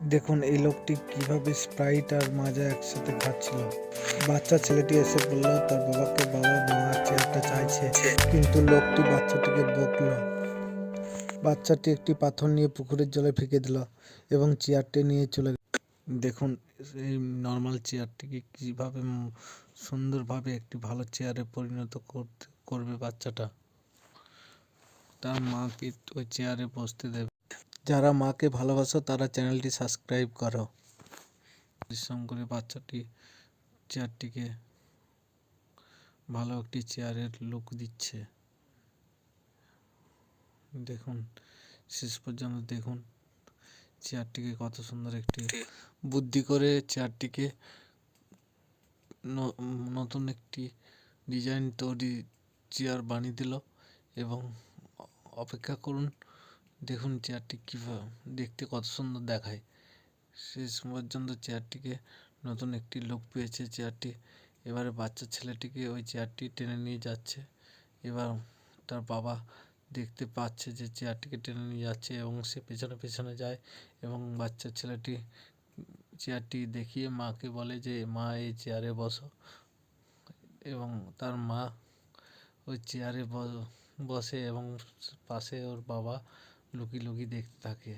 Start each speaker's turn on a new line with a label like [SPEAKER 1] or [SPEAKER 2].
[SPEAKER 1] দেখুন এই লোকটি কিভাবে স্প্রাইট আর মাজা একসাথে খাচ্ছিল। বাচ্চা ছেলেটি এসে বলল তার বাবাকে, বাবা মা চেয়ারটা চাইছে, কিন্তু লোকটি বাচ্চাটিকে বকল। বাচ্চাটি একটি পাথর নিয়ে পুকুরের জলে ফেঁকে দিল এবং চেয়ারটি নিয়ে চলে গেল। দেখুন এই নর্মাল চেয়ারটিকে কিভাবে সুন্দরভাবে একটি ভালো চেয়ারে পরিণত করবে বাচ্চাটা। তার মাকে ওই চেয়ারে বসতে দেবে। যারা মাকে ভালোবাসো তারা চ্যানেলটি সাবস্ক্রাইব করো। পরিশ্রম করে বাচ্চাটি চেয়ারটিকে ভালো একটি চেয়ারের লুক দিচ্ছে। দেখুন শেষ পর্যন্ত দেখুন চেয়ারটিকে কত সুন্দর একটি বুদ্ধি করে চেয়ারটিকে নতুন একটি ডিজাইন তৈরি চেয়ার বানিয়ে দিল। এবং অপেক্ষা করুন, দেখুন চেয়ারটি কীভাবে দেখতে কত সুন্দর দেখায়। শেষ পর্যন্ত চেয়ারটিকে নতুন একটি লুক পেয়েছে চেয়ারটি। এবারে বাচ্চা ছেলেটিকে ওই চেয়ারটি টেনে নিয়ে যাচ্ছে। এবার তার বাবা দেখতে পাচ্ছে যে চেয়ারটিকে টেনে নিয়ে যাচ্ছে এবং সে পেছনে পেছনে যায় এবং বাচ্চা ছেলেটি চেয়ারটি দেখিয়ে মাকে বলে যে মা এই চেয়ারে বসো, এবং তার মা ওই চেয়ারে বসে এবং পাশে ওর বাবা লুকিয়ে লুকিয়ে দেখতে থাকে।